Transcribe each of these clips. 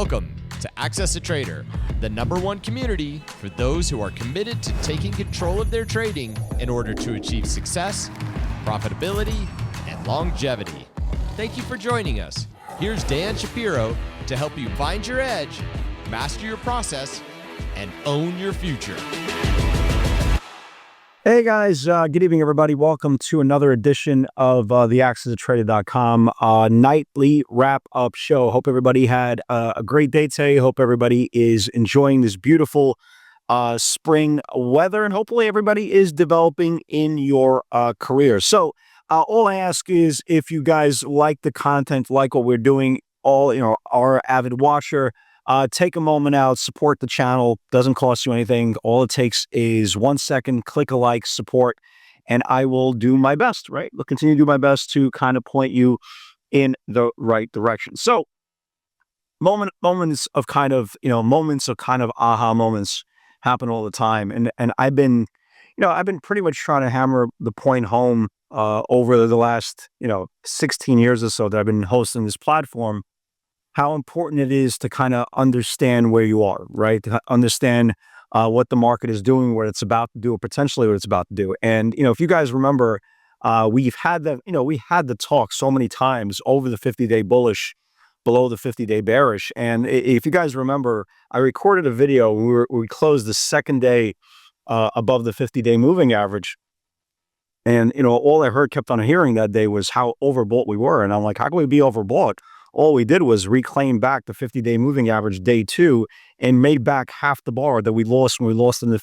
Welcome to Access a Trader, the #1 community for those who are committed to taking control of their trading in order to achieve success, profitability, and longevity. Thank you for joining us. Here's Dan Shapiro to help you find your edge, master your process, and own your future. Hey guys, good evening everybody. Welcome to another edition of the AccessATrader.com nightly wrap-up show. Hope everybody had a great day today. Hope everybody is enjoying this beautiful spring weather, and hopefully everybody is developing in your career. So all I ask is if you guys like the content, like what we're doing, are avid watcher, take a moment out, support the channel. Doesn't cost you anything. All it takes is 1 second, click a like, support, and I will do my best, right? I'll continue to do my best to kind of point you in the right direction. So moments of kind of aha moments happen all the time. And I've been pretty much trying to hammer the point home over the last, 16 years or so that I've been hosting this platform, how important it is to kind of understand where you are, right? To understand what the market is doing, what it's about to do, or potentially what it's about to do. And, if you guys remember, we had the talk so many times over the 50-day bullish, below the 50-day bearish. And if you guys remember, I recorded a video. We closed the second day above the 50-day moving average. And, all I kept on hearing that day was how overbought we were. And I'm like, how can we be overbought? All we did was reclaim back the 50-day moving average day 2 and made back half the bar that we lost when we lost in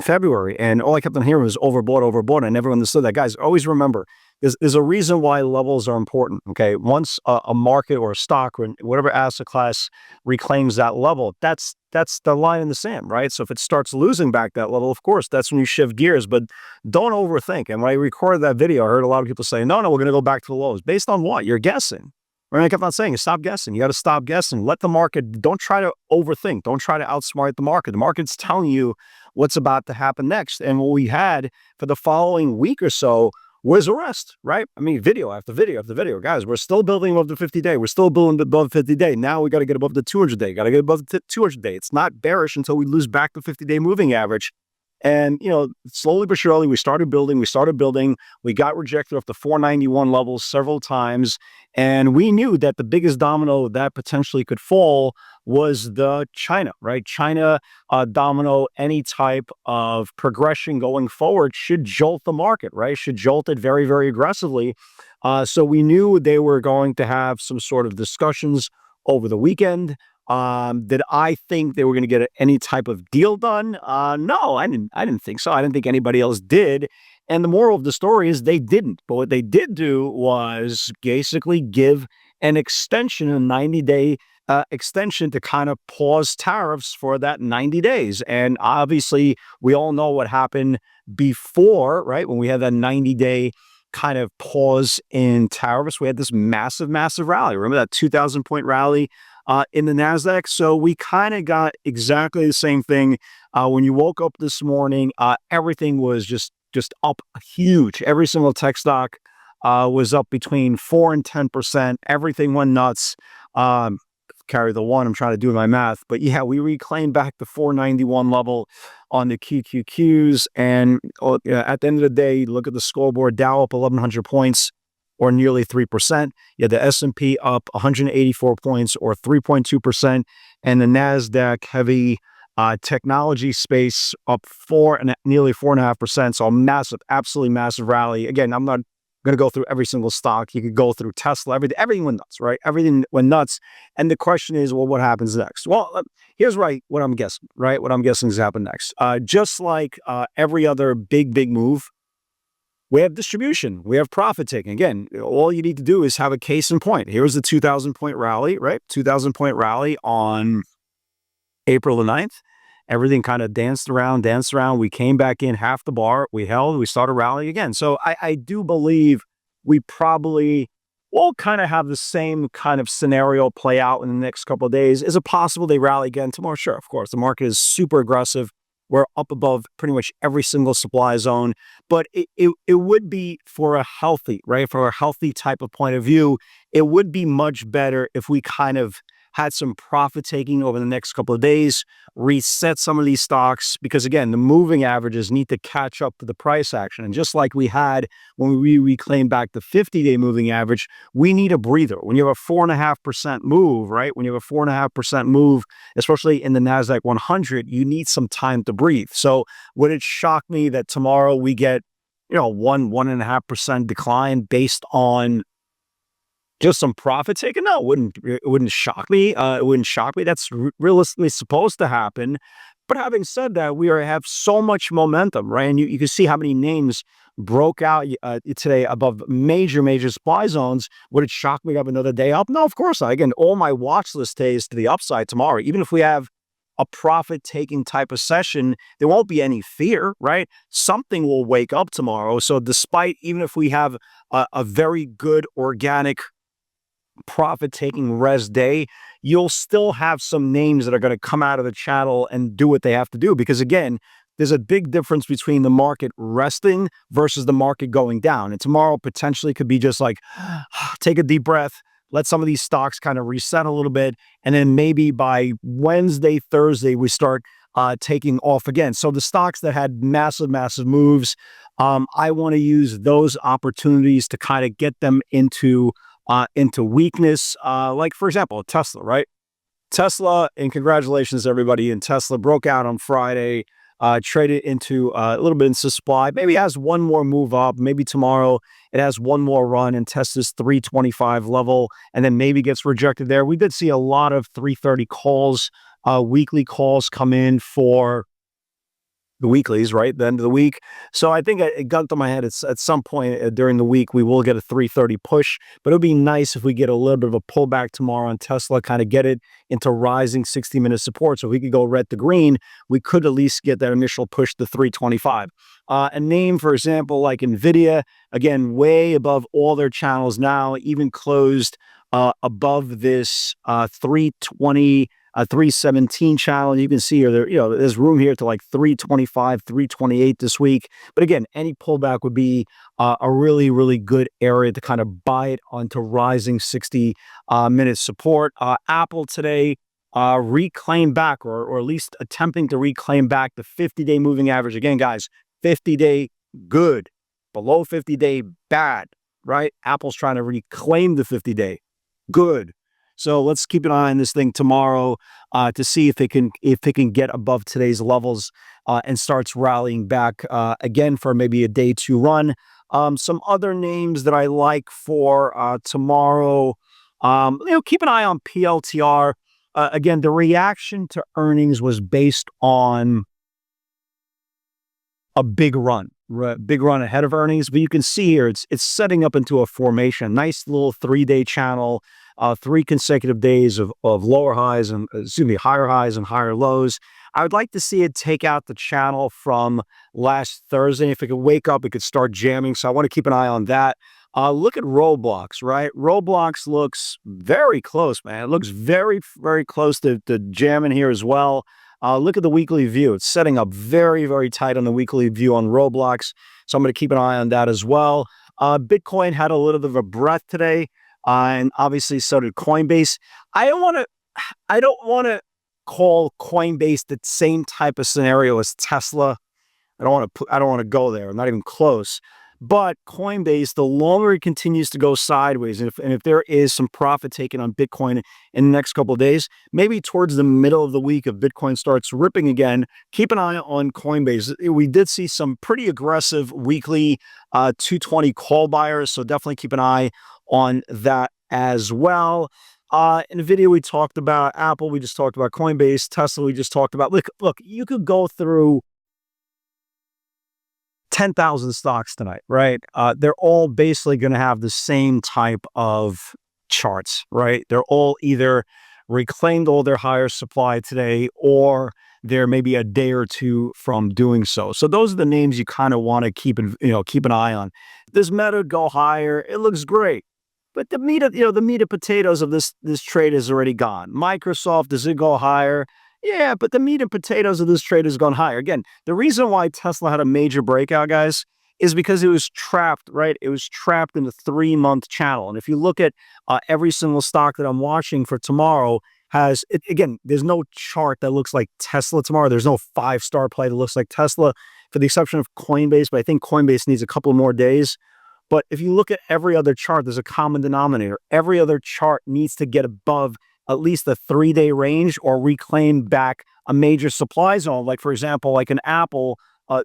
February. And all I kept on hearing was overbought. I never understood that. Guys, always remember, there's a reason why levels are important. Okay, once a market or a stock or whatever asset class reclaims that level, that's the line in the sand, right? So if it starts losing back that level, of course, that's when you shift gears. But don't overthink. And when I recorded that video, I heard a lot of people say, no, we're going to go back to the lows. Based on what? You're guessing. Right? I kept on saying, stop guessing. You got to stop guessing. Let the market, don't try to overthink. Don't try to outsmart the market. The market's telling you what's about to happen next. And what we had for the following week or so was a rest, right? I mean, video after video after video. Guys, we're still building above the 50-day. We're still building above the 50-day. Now we got to get above the 200-day. Got to get above the 200-day. It's not bearish until we lose back the 50-day moving average. And, slowly but surely, we started building. We got rejected off the 491 levels several times. And we knew that the biggest domino that potentially could fall was the China, right? China domino, any type of progression going forward should jolt the market, right? Should jolt it very, very aggressively. So we knew they were going to have some sort of discussions over the weekend. Did I think they were going to get any type of deal done? No, I didn't think so. I didn't think anybody else did. And the moral of the story is they didn't. But what they did do was basically give an extension, a 90-day extension to kind of pause tariffs for that 90 days. And obviously, we all know what happened before, right? When we had that 90-day kind of pause in tariffs, we had this massive, massive rally. Remember that 2,000-point rally in the NASDAQ? So we kind of got exactly the same thing. When you woke up this morning, everything was just up huge. Every single tech stock was up between 4 and 10%. Everything went nuts. Carry the one, I'm trying to do my math. But yeah, we reclaimed back the 491 level on the QQQs. And at the end of the day, look at the scoreboard, Dow up 1,100 points, or nearly 3%. You had the S&P up 184 points, or 3.2%, and the NASDAQ heavy technology space up nearly 4.5%. So a massive, absolutely massive rally. Again, I'm not going to go through every single stock. You could go through Tesla, everything went nuts, right? Everything went nuts. And the question is, well, what happens next? Well, here's what I'm guessing, right? What I'm guessing is happen next. Just like every other big move, we have distribution, we have profit taking. Again, all you need to do is have a case in point. Here's the 2,000-point rally, right? 2,000-point rally on April the 9th. Everything kind of danced around. We came back in half the bar. We held, we started rallying again. So I do believe we probably will kind of have the same kind of scenario play out in the next couple of days. Is it possible they rally again tomorrow? Sure, of course. The market is super aggressive. We're up above pretty much every single supply zone, but it would be for a healthy, right? For a healthy type of point of view, it would be much better if we kind of had some profit taking over the next couple of days, reset some of these stocks, because again, the moving averages need to catch up to the price action. And just like we had when we reclaimed back the 50-day moving average, we need a breather. When you have a 4.5% move, right? When you have a 4.5% move, especially in the NASDAQ 100, you need some time to breathe. So would it shock me that tomorrow we get, 1.5% decline based on just some profit taken? No, it wouldn't shock me. It wouldn't shock me. That's realistically supposed to happen. But having said that, we have so much momentum, right? And you can see how many names broke out today above major supply zones. Would it shock me to have another day up? No, of course not. Again, all my watch list stays to the upside tomorrow. Even if we have a profit-taking type of session, there won't be any fear, right? Something will wake up tomorrow. So even if we have a very good organic profit-taking res day, you'll still have some names that are going to come out of the channel and do what they have to do. Because again, there's a big difference between the market resting versus the market going down. And tomorrow potentially could be just like, take a deep breath, let some of these stocks kind of reset a little bit, and then maybe by Wednesday, Thursday, we start taking off again. So the stocks that had massive moves, I want to use those opportunities to kind of get them into weakness. Like, for example, Tesla, right? Tesla, and congratulations to everybody in Tesla, broke out on Friday, traded into a little bit into supply. Maybe it has one more move up. Maybe tomorrow it has one more run and tests this 325 level, and then maybe gets rejected there. We did see a lot of 330 calls, weekly calls come in for the weeklies, right? The end of the week. So I think it got to my head. It's at some point during the week, we will get a 330 push, but it would be nice if we get a little bit of a pullback tomorrow on Tesla, kind of get it into rising 60-minute support. So if we could go red to green, we could at least get that initial push to 325. A name, for example, like NVIDIA, again, way above all their channels now, even closed above this 320 317 channel. You can see here, there's room here to like 325, 328 this week. But again, any pullback would be a really good area to kind of buy it onto rising 60-minute support. Apple today reclaimed back, or at least attempting to reclaim back the 50-day moving average. Again, guys, 50-day good, below 50-day bad, right? Apple's trying to reclaim the 50-day good. So let's keep an eye on this thing tomorrow to see if it can get above today's levels and starts rallying back again for maybe a day two run. Some other names that I like for tomorrow, keep an eye on PLTR. Again, the reaction to earnings was based on a big run ahead of earnings, but you can see here it's setting up into a formation, nice little 3-day channel. 3 consecutive days of higher highs and higher lows. I would like to see it take out the channel from last Thursday. If it could wake up, it could start jamming. So I want to keep an eye on that. Look at Roblox, right? Roblox looks very close, man. It looks very close to jamming here as well. Look at the weekly view. It's setting up very tight on the weekly view on Roblox. So I'm going to keep an eye on that as well. Bitcoin had a little bit of a breath today. And obviously so did Coinbase. I don't want to call Coinbase the same type of scenario as Tesla. I don't want to go there. I'm not even close. But Coinbase, the longer it continues to go sideways, and if there is some profit taken on Bitcoin in the next couple of days, maybe towards the middle of the week, if Bitcoin starts ripping again, keep an eye on Coinbase. We did see some pretty aggressive weekly 220 call buyers, so definitely keep an eye on that as well. NVIDIA, we talked about. Apple, we just talked about. Coinbase, Tesla, we just talked about. Look, you could go through 10,000 stocks tonight, right? They're all basically going to have the same type of charts, right? They're all either reclaimed all their higher supply today, or they're maybe a day or two from doing so. So those are the names you kind of want to keep an eye on. This Meta go higher, it looks great. But the meat of potatoes of this trade is already gone. Microsoft, does it go higher? Yeah, but the meat and potatoes of this trade has gone higher. Again, the reason why Tesla had a major breakout, guys, is because it was trapped, right? It was trapped in the 3-month channel. And if you look at every single stock that I'm watching for tomorrow, again, there's no chart that looks like Tesla tomorrow. There's no 5-star play that looks like Tesla, for the exception of Coinbase. But I think Coinbase needs a couple more days. But if you look at every other chart, there's a common denominator. Every other chart needs to get above at least the 3-day range or reclaim back a major supply zone, like, for example, like an Apple,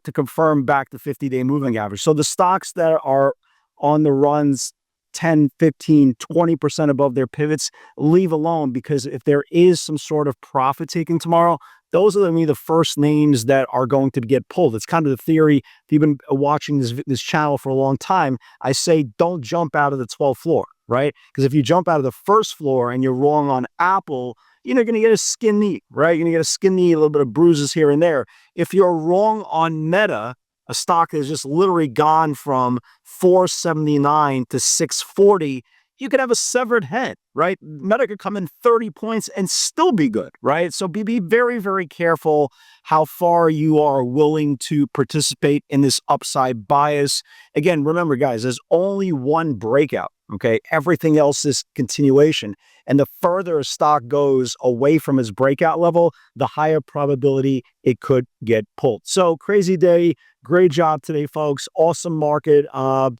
to confirm back the 50-day moving average. So the stocks that are on the runs 10, 15, 20% above their pivots, leave alone, because if there is some sort of profit taking tomorrow, those are the first names that are going to get pulled. It's kind of the theory. If you've been watching this channel for a long time, I say don't jump out of the 12th floor, right? Because if you jump out of the first floor and you're wrong on Apple, you're going to get a skin knee, right? You're going to get a skin knee, a little bit of bruises here and there. If you're wrong on Meta, a stock that has just literally gone from 479 to 640, you could have a severed head, right? Meta could come in 30 points and still be good, right? So be very, very careful how far you are willing to participate in this upside bias. Again, remember, guys, there's only one breakout, okay? Everything else is continuation. And the further a stock goes away from its breakout level, the higher probability it could get pulled. So crazy day. Great job today, folks. Awesome market.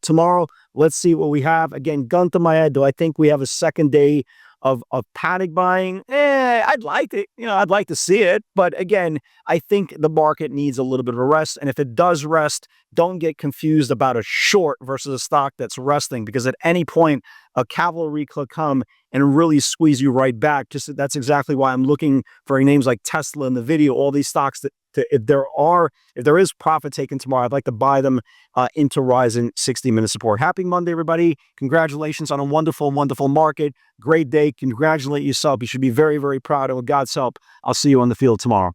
Tomorrow, let's see what we have. Again, gun to my head, do I think we have a second day of panic buying? I'd like it. I'd like to see it. But again, I think the market needs a little bit of a rest. And if it does rest, don't get confused about a short versus a stock that's resting, because at any point, a cavalry could come and really squeeze you right back. That's exactly why I'm looking for names like Tesla in the video, all these stocks that, if there is profit taken tomorrow, I'd like to buy them into rising 60-minute support. Happy Monday, everybody. Congratulations on a wonderful, wonderful market. Great day. Congratulate yourself. You should be very, very proud. And with God's help, I'll see you on the field tomorrow.